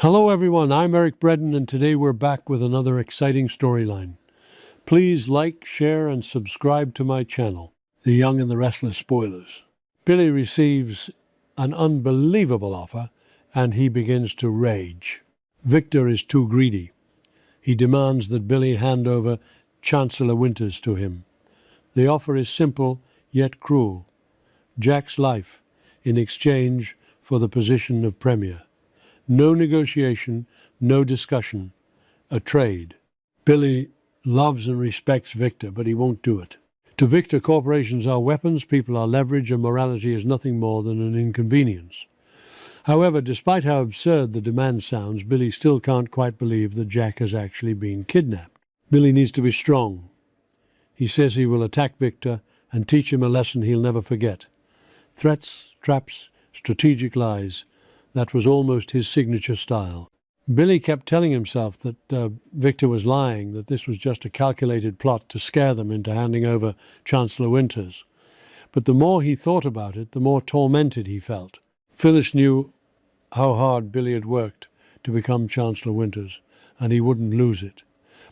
Hello everyone, I'm Eric Bredden and today we're back with another exciting storyline. Please like, share and subscribe to my channel, The Young and the Restless Spoilers. Billy receives an unbelievable offer and he begins to rage. Victor is too greedy. He demands that Billy hand over Chancellor Winters to him. The offer is simple yet cruel. Jack's life in exchange for the position of Premier. No negotiation, no discussion. A trade. Billy loves and respects Victor, but he won't do it. To Victor, corporations are weapons, people are leverage, and morality is nothing more than an inconvenience. However, despite how absurd the demand sounds, Billy still can't quite believe that Jack has actually been kidnapped. Billy needs to be strong. He says he will attack Victor and teach him a lesson he'll never forget. Threats, traps, strategic lies. That was almost his signature style. Billy kept telling himself that Victor was lying, that this was just a calculated plot to scare them into handing over Chancellor Winters. But the more he thought about it, the more tormented he felt. Phyllis knew how hard Billy had worked to become Chancellor Winters, and he wouldn't lose it.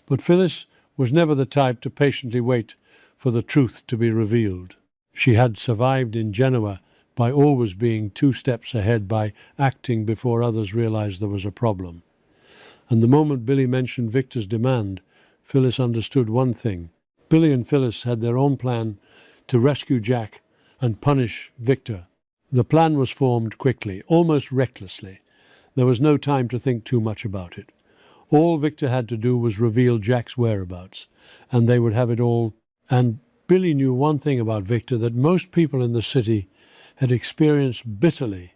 But Phyllis was never the type to patiently wait for the truth to be revealed. She had survived in Genoa by always being 2 steps ahead, by acting before others realized there was a problem. And the moment Billy mentioned Victor's demand, Phyllis understood one thing. Billy and Phyllis had their own plan to rescue Jack and punish Victor. The plan was formed quickly, almost recklessly. There was no time to think too much about it. All Victor had to do was reveal Jack's whereabouts, and they would have it all. And Billy knew one thing about Victor that most people in the city had experienced bitterly.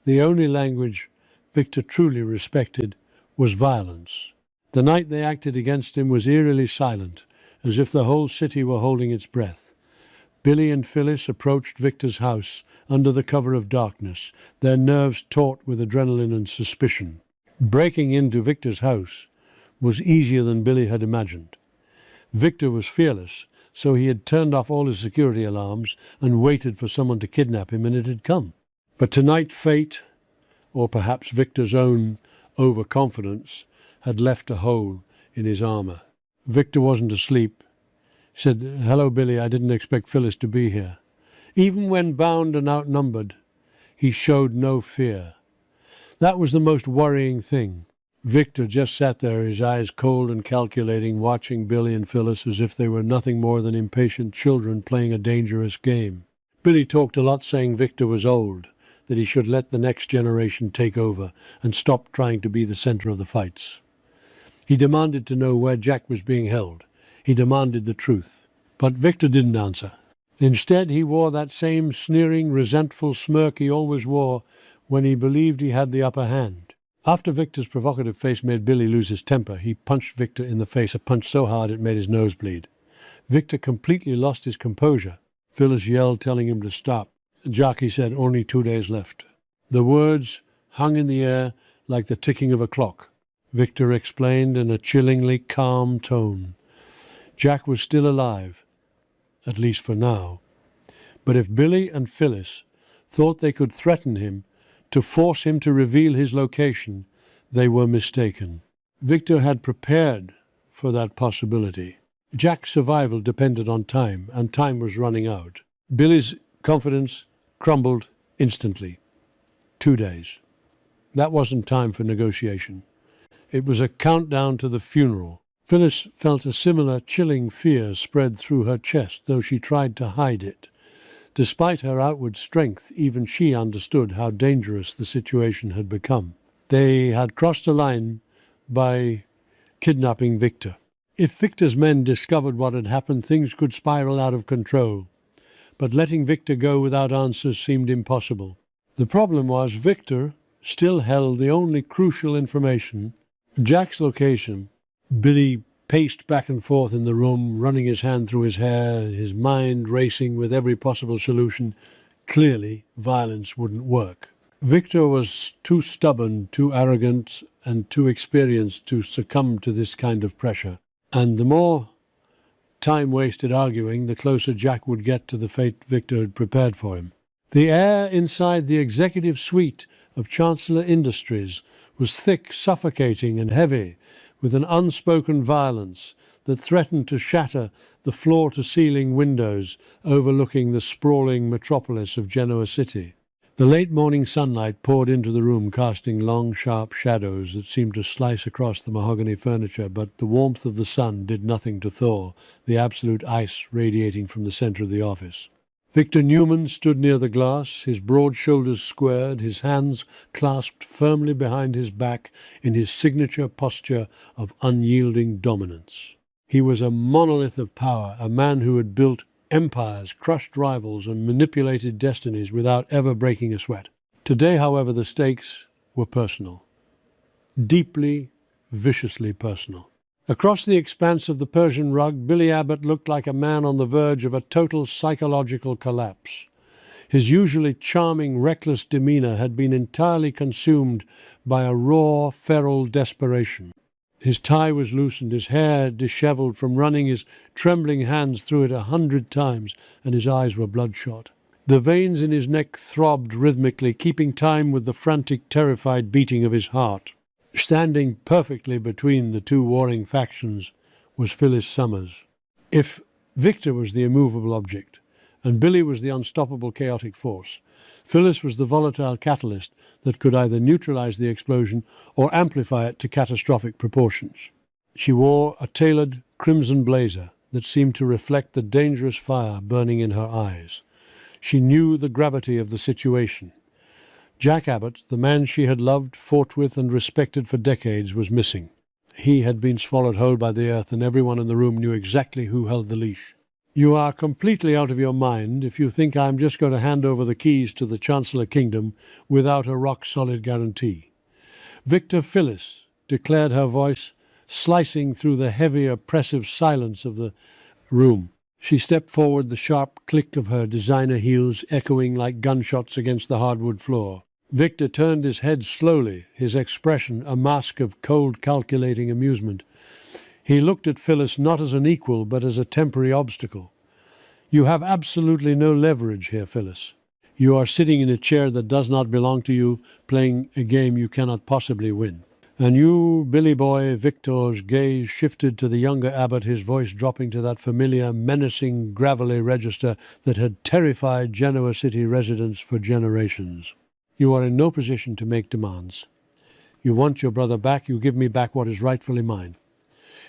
The only language Victor truly respected was violence. The night they acted against him was eerily silent, as if the whole city were holding its breath. Billy and Phyllis approached Victor's house under the cover of darkness, their nerves taut with adrenaline and suspicion. Breaking into Victor's house was easier than Billy had imagined. Victor was fearless, so he had turned off all his security alarms and waited for someone to kidnap him, and it had come. But tonight fate, or perhaps Victor's own overconfidence, had left a hole in his armor. Victor wasn't asleep. He said, "Hello, Billy, I didn't expect Phyllis to be here." Even when bound and outnumbered, he showed no fear. That was the most worrying thing. Victor just sat there, his eyes cold and calculating, watching Billy and Phyllis as if they were nothing more than impatient children playing a dangerous game. Billy talked a lot, saying Victor was old, that he should let the next generation take over and stop trying to be the center of the fights. He demanded to know where Jack was being held. He demanded the truth. But Victor didn't answer. Instead, he wore that same sneering, resentful smirk he always wore when he believed he had the upper hand. After Victor's provocative face made Billy lose his temper, he punched Victor in the face, a punch so hard it made his nose bleed. Victor completely lost his composure. Phyllis yelled, telling him to stop. Jockey said, "Only 2 days left." The words hung in the air like the ticking of a clock. Victor explained in a chillingly calm tone. Jack was still alive, at least for now. But if Billy and Phyllis thought they could threaten him, to force him to reveal his location, they were mistaken. Victor had prepared for that possibility. Jack's survival depended on time, and time was running out. Billy's confidence crumbled instantly. 2 days. That wasn't time for negotiation. It was a countdown to the funeral. Phyllis felt a similar chilling fear spread through her chest, though she tried to hide it. Despite her outward strength, even she understood how dangerous the situation had become. They had crossed a line by kidnapping Victor. If Victor's men discovered what had happened, things could spiral out of control. But letting Victor go without answers seemed impossible. The problem was Victor still held the only crucial information, Jack's location. Billy paced back and forth in the room, running his hand through his hair, his mind racing with every possible solution. Clearly, violence wouldn't work. Victor was too stubborn, too arrogant, and too experienced to succumb to this kind of pressure. And the more time wasted arguing, the closer Jack would get to the fate Victor had prepared for him. The air inside the executive suite of Chancellor Industries was thick, suffocating, and heavy, with an unspoken violence that threatened to shatter the floor-to-ceiling windows overlooking the sprawling metropolis of Genoa City. The late morning sunlight poured into the room, casting long, sharp shadows that seemed to slice across the mahogany furniture, but the warmth of the sun did nothing to thaw the absolute ice radiating from the center of the office. Victor Newman stood near the glass, his broad shoulders squared, his hands clasped firmly behind his back in his signature posture of unyielding dominance. He was a monolith of power, a man who had built empires, crushed rivals, and manipulated destinies without ever breaking a sweat. Today, however, the stakes were personal. Deeply, viciously personal. Across the expanse of the Persian rug, Billy Abbott looked like a man on the verge of a total psychological collapse. His usually charming, reckless demeanor had been entirely consumed by a raw, feral desperation. His tie was loosened, his hair disheveled from running his trembling hands through it 100 times, and his eyes were bloodshot. The veins in his neck throbbed rhythmically, keeping time with the frantic, terrified beating of his heart. Standing perfectly between the two warring factions was Phyllis Summers. If Victor was the immovable object, and Billy was the unstoppable chaotic force, Phyllis was the volatile catalyst that could either neutralize the explosion or amplify it to catastrophic proportions. She wore a tailored crimson blazer that seemed to reflect the dangerous fire burning in her eyes. She knew the gravity of the situation. Jack Abbott, the man she had loved, fought with, and respected for decades, was missing. He had been swallowed whole by the earth, and everyone in the room knew exactly who held the leash. "You are completely out of your mind if you think I'm just going to hand over the keys to the Chancellor Kingdom without a rock-solid guarantee." "Victor Phyllis," declared her voice, slicing through the heavy, oppressive silence of the room. She stepped forward, the sharp click of her designer heels echoing like gunshots against the hardwood floor. Victor turned his head slowly, his expression a mask of cold, calculating amusement. He looked at Phyllis not as an equal, but as a temporary obstacle. "You have absolutely no leverage here, Phyllis. You are sitting in a chair that does not belong to you, playing a game you cannot possibly win." And you, Billy boy, Victor's gaze shifted to the younger Abbott, his voice dropping to that familiar, menacing, gravelly register that had terrified Genoa City residents for generations. "You are in no position to make demands. You want your brother back, you give me back what is rightfully mine.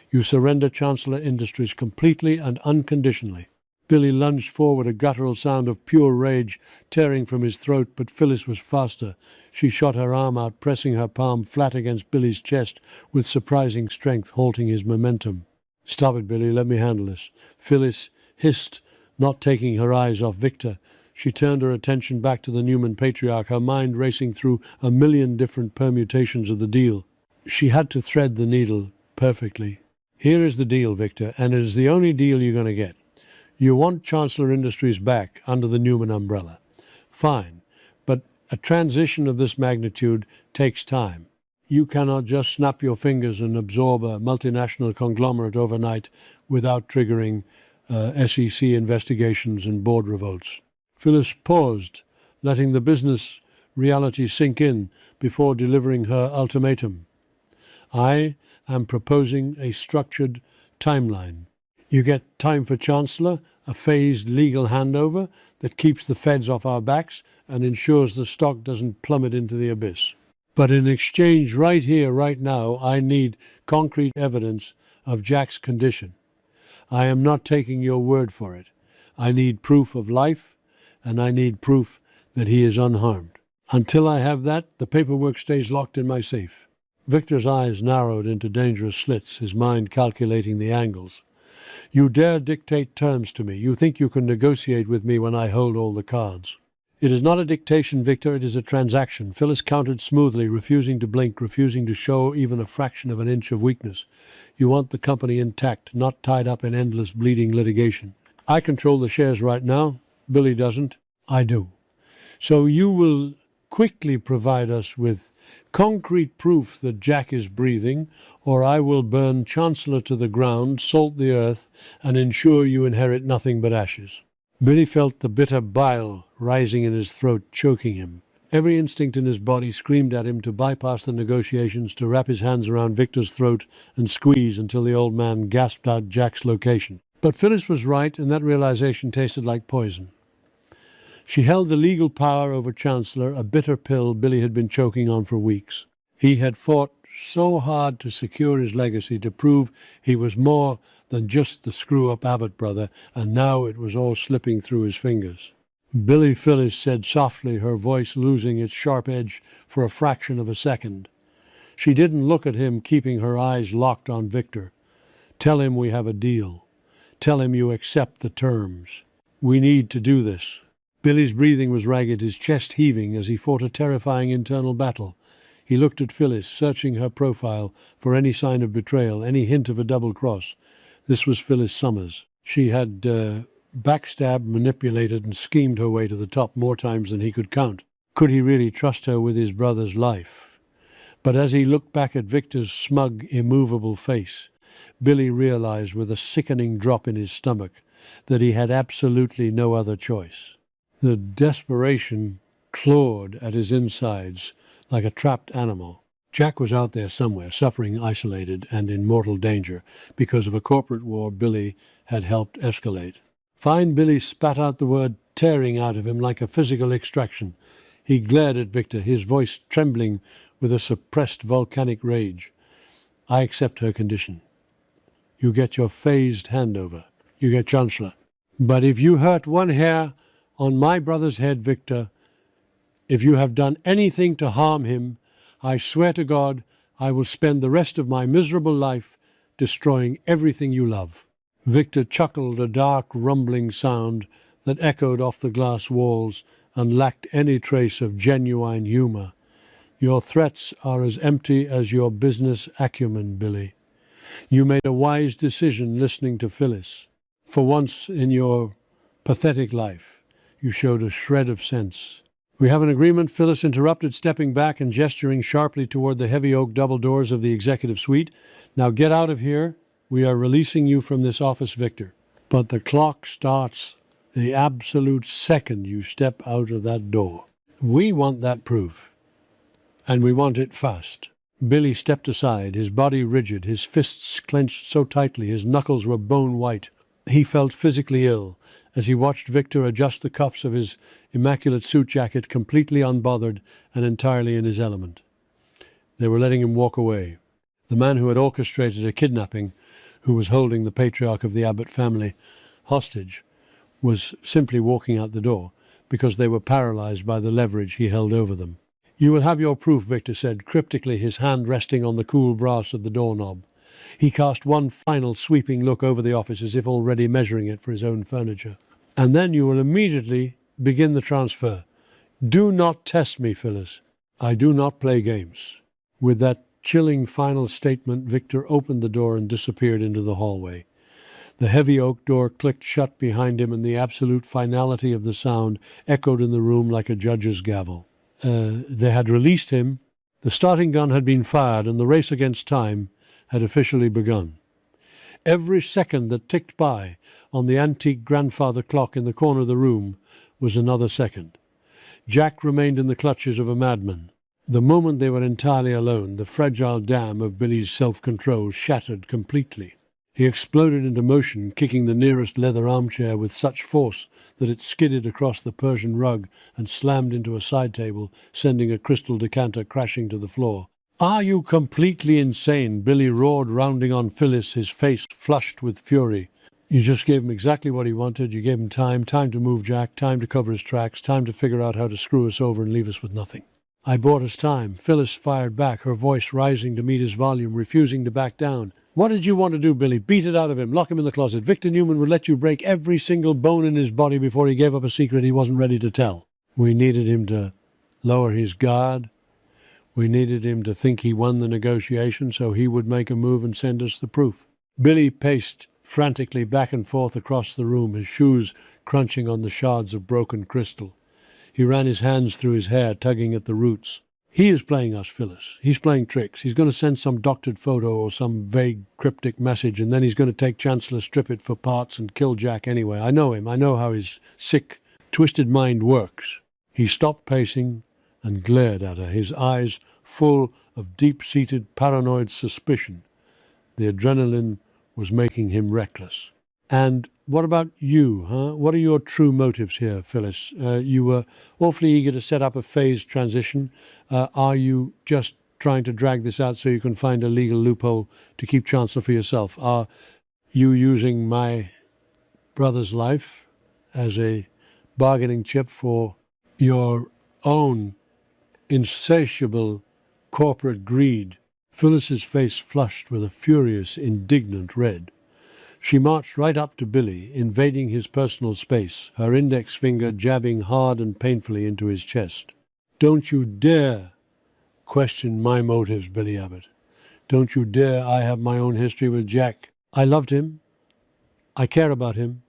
You surrender Chancellor Industries completely and unconditionally." Billy lunged forward, a guttural sound of pure rage tearing from his throat, but Phyllis was faster. She shot her arm out, pressing her palm flat against Billy's chest with surprising strength, halting his momentum. "Stop it, Billy, let me handle this." Phyllis hissed, not taking her eyes off Victor. She turned her attention back to the Newman patriarch, her mind racing through a million different permutations of the deal. She had to thread the needle perfectly. "Here is the deal, Victor, and it is the only deal you're going to get. You want Chancellor Industries back under the Newman umbrella. Fine, but a transition of this magnitude takes time. You cannot just snap your fingers and absorb a multinational conglomerate overnight without triggering SEC investigations and board revolts." Phyllis paused, letting the business reality sink in before delivering her ultimatum. "I am proposing a structured timeline. You get time for Chancellor, a phased legal handover that keeps the feds off our backs and ensures the stock doesn't plummet into the abyss. But in exchange, right here, right now, I need concrete evidence of Jack's condition. I am not taking your word for it. I need proof of life, and I need proof that he is unharmed. Until I have that, the paperwork stays locked in my safe." Victor's eyes narrowed into dangerous slits, his mind calculating the angles. "You dare dictate terms to me. You think you can negotiate with me when I hold all the cards." "It is not a dictation, Victor, it is a transaction." Phyllis countered smoothly, refusing to blink, refusing to show even a fraction of an inch of weakness. "You want the company intact, not tied up in endless bleeding litigation. I control the shares right now. Billy doesn't. I do. So you will quickly provide us with concrete proof that Jack is breathing, or I will burn Chancellor to the ground, salt the earth, and ensure you inherit nothing but ashes." Billy felt the bitter bile rising in his throat, choking him. Every instinct in his body screamed at him to bypass the negotiations, to wrap his hands around Victor's throat and squeeze until the old man gasped out Jack's location. But Phyllis was right, and that realization tasted like poison. She held the legal power over Chancellor, a bitter pill Billy had been choking on for weeks. He had fought so hard to secure his legacy, to prove he was more than just the screw-up Abbott brother, and now it was all slipping through his fingers. Billy, Phyllis said softly, her voice losing its sharp edge for a fraction of a second. She didn't look at him, keeping her eyes locked on Victor. Tell him we have a deal. Tell him you accept the terms. We need to do this. Billy's breathing was ragged, his chest heaving as he fought a terrifying internal battle. He looked at Phyllis, searching her profile for any sign of betrayal, any hint of a double cross. This was Phyllis Summers. She had backstabbed, manipulated, and schemed her way to the top more times than he could count. Could he really trust her with his brother's life? But as he looked back at Victor's smug, immovable face, Billy realized with a sickening drop in his stomach that he had absolutely no other choice. The desperation clawed at his insides like a trapped animal. Jack was out there somewhere, suffering isolated and in mortal danger because of a corporate war Billy had helped escalate. Fine Billy spat out the word tearing out of him like a physical extraction. He glared at Victor, his voice trembling with a suppressed volcanic rage. I accept her condition. You get your phased handover. You get Chancellor. But if you hurt one hair on my brother's head, Victor, if you have done anything to harm him, I swear to God I will spend the rest of my miserable life destroying everything you love. Victor chuckled, a dark, rumbling sound that echoed off the glass walls and lacked any trace of genuine humor. Your threats are as empty as your business acumen, Billy. You made a wise decision listening to Phyllis. For once in your pathetic life, you showed a shred of sense. We have an agreement, Phyllis interrupted, stepping back and gesturing sharply toward the heavy oak double doors of the executive suite. Now get out of here. We are releasing you from this office, Victor. But the clock starts the absolute second you step out of that door. We want that proof. And we want it fast. Billy stepped aside, his body rigid, his fists clenched so tightly his knuckles were bone white. He felt physically ill as he watched Victor adjust the cuffs of his immaculate suit jacket, completely unbothered and entirely in his element. They were letting him walk away. The man who had orchestrated a kidnapping, who was holding the patriarch of the Abbott family hostage, was simply walking out the door because they were paralyzed by the leverage he held over them. You will have your proof, Victor said, cryptically, his hand resting on the cool brass of the doorknob. He cast one final sweeping look over the office as if already measuring it for his own furniture. And then you will immediately begin the transfer. Do not test me, Phyllis. I do not play games. With that chilling final statement, Victor opened the door and disappeared into the hallway. The heavy oak door clicked shut behind him, and the absolute finality of the sound echoed in the room like a judge's gavel. They had released him, the starting gun had been fired, and the race against time had officially begun. Every second that ticked by on the antique grandfather clock in the corner of the room was another second. Jack remained in the clutches of a madman. The moment they were entirely alone, the fragile dam of Billy's self-control shattered completely. He exploded into motion, kicking the nearest leather armchair with such force that it skidded across the Persian rug and slammed into a side table, sending a crystal decanter crashing to the floor. Are you completely insane? Billy roared, rounding on Phyllis, his face flushed with fury. You just gave him exactly what he wanted. You gave him time to move Jack, time to cover his tracks, time to figure out how to screw us over and leave us with nothing. I bought us time. Phyllis fired back, her voice rising to meet his volume, refusing to back down. What did you want to do, Billy? Beat it out of him. Lock him in the closet. Victor Newman would let you break every single bone in his body before he gave up a secret he wasn't ready to tell. We needed him to lower his guard. We needed him to think he won the negotiation so he would make a move and send us the proof. Billy paced frantically back and forth across the room, his shoes crunching on the shards of broken crystal. He ran his hands through his hair, tugging at the roots. He is playing us, Phyllis. He's playing tricks. He's going to send some doctored photo or some vague cryptic message, and then he's going to take Chancellor, strip it for parts, and kill Jack anyway. I know him. I know how his sick, twisted mind works. He stopped pacing and glared at her, his eyes full of deep-seated paranoid suspicion. The adrenaline was making him reckless. "And what about you, huh? What are your true motives here, Phyllis? You were awfully eager to set up a phased transition. Are you just trying to drag this out so you can find a legal loophole to keep Chancellor for yourself? Are you using my brother's life as a bargaining chip for your own insatiable corporate greed?" Phyllis's face flushed with a furious, indignant red. She marched right up to Billy, invading his personal space, her index finger jabbing hard and painfully into his chest. "Don't you dare question my motives, Billy Abbott. Don't you dare. I have my own history with Jack. I loved him. I care about him.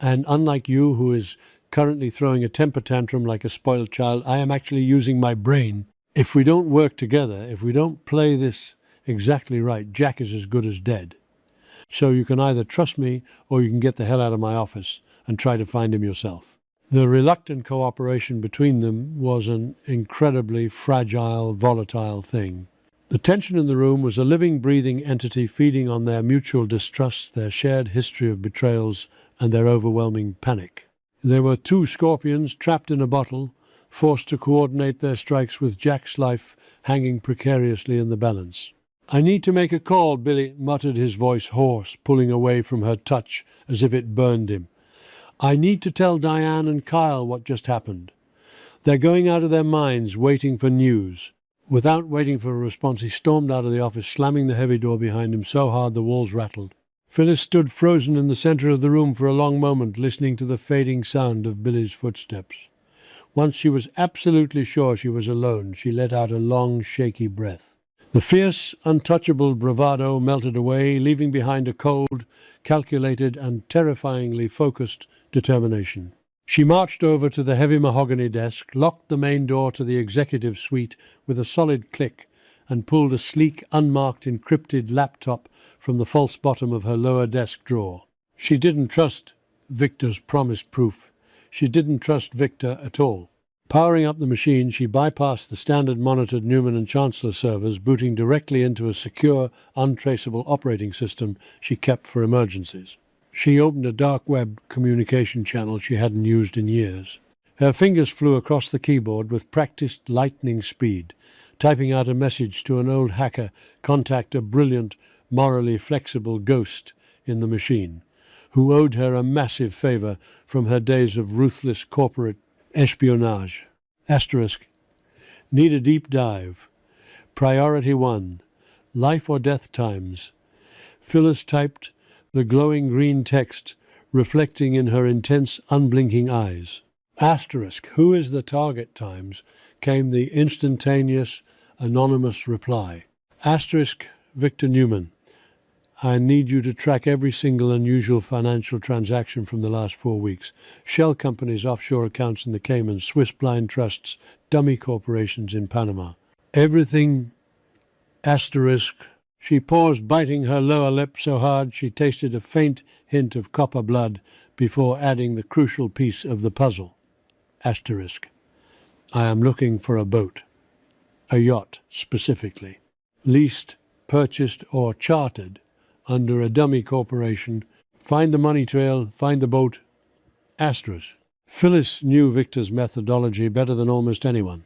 And unlike you, who is currently throwing a temper tantrum like a spoiled child, I am actually using my brain. If we don't work together, if we don't play this exactly right, Jack is as good as dead. So you can either trust me or you can get the hell out of my office and try to find him yourself." The reluctant cooperation between them was an incredibly fragile, volatile thing. The tension in the room was a living, breathing entity feeding on their mutual distrust, their shared history of betrayals, and their overwhelming panic. There were two scorpions trapped in a bottle, forced to coordinate their strikes with Jack's life hanging precariously in the balance. "I need to make a call," Billy muttered, his voice hoarse, pulling away from her touch as if it burned him. "I need to tell Diane and Kyle what just happened. They're going out of their minds, waiting for news." Without waiting for a response, he stormed out of the office, slamming the heavy door behind him so hard the walls rattled. Phyllis stood frozen in the center of the room for a long moment, listening to the fading sound of Billy's footsteps. Once she was absolutely sure she was alone, she let out a long, shaky breath. The fierce, untouchable bravado melted away, leaving behind a cold, calculated, and terrifyingly focused determination. She marched over to the heavy mahogany desk, locked the main door to the executive suite with a solid click, and pulled a sleek, unmarked, encrypted laptop from the false bottom of her lower desk drawer. She didn't trust Victor's promised proof. She didn't trust Victor at all. Powering up the machine, she bypassed the standard monitored Newman and Chancellor servers, booting directly into a secure, untraceable operating system she kept for emergencies. She opened a dark web communication channel she hadn't used in years. Her fingers flew across the keyboard with practiced lightning speed, typing out a message to an old hacker, contact a brilliant, morally flexible ghost in the machine, who owed her a massive favor from her days of ruthless corporate espionage. Asterisk. Need a deep dive. Priority 1. Life or death times. Phyllis typed the glowing green text reflecting in her intense, unblinking eyes. Asterisk. Who is the target times? Came the instantaneous, anonymous reply. Asterisk. Victor Newman. I need you to track every single unusual financial transaction from the last 4 weeks. Shell companies, offshore accounts in the Caymans, Swiss blind trusts, dummy corporations in Panama. Everything. Asterisk. She paused, biting her lower lip so hard she tasted a faint hint of copper blood before adding the crucial piece of the puzzle. Asterisk. I am looking for a boat. A yacht, specifically. Leased, purchased, or chartered under a dummy corporation. Find the money trail, find the boat. Asterisk. Phyllis knew Victor's methodology better than almost anyone.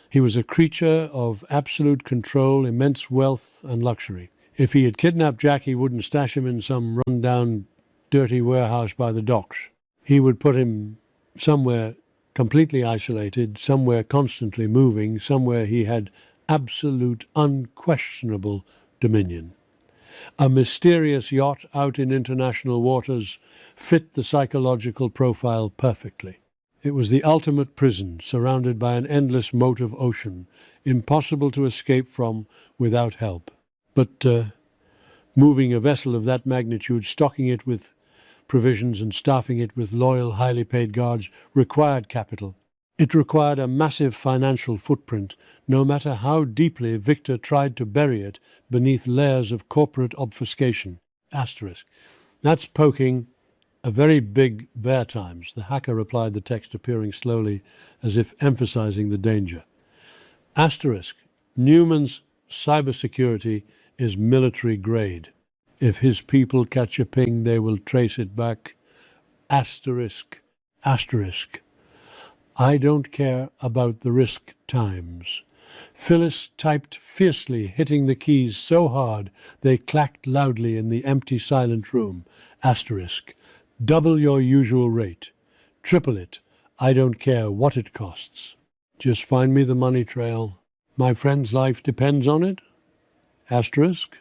He was a creature of absolute control, immense wealth, and luxury. If he had kidnapped Jack, he wouldn't stash him in some run-down, dirty warehouse by the docks. He would put him somewhere completely isolated, somewhere constantly moving, somewhere he had absolute, unquestionable dominion. A mysterious yacht out in international waters fit the psychological profile perfectly. It was the ultimate prison, surrounded by an endless moat of ocean, impossible to escape from without help. But moving a vessel of that magnitude, stocking it with provisions and staffing it with loyal, highly paid guards required capital. It required a massive financial footprint, no matter how deeply Victor tried to bury it beneath layers of corporate obfuscation. Asterisk. That's poking A very big bear times, the hacker replied, the text appearing slowly as if emphasizing the danger. Asterisk. Newman's cybersecurity is military grade. If his people catch a ping, they will trace it back. Asterisk. Asterisk. I don't care about the risk times. Phyllis typed fiercely, hitting the keys so hard they clacked loudly in the empty, silent room. Asterisk. Double your usual rate. Triple it. I don't care what it costs. Just find me the money trail. My friend's life depends on it. Asterisk.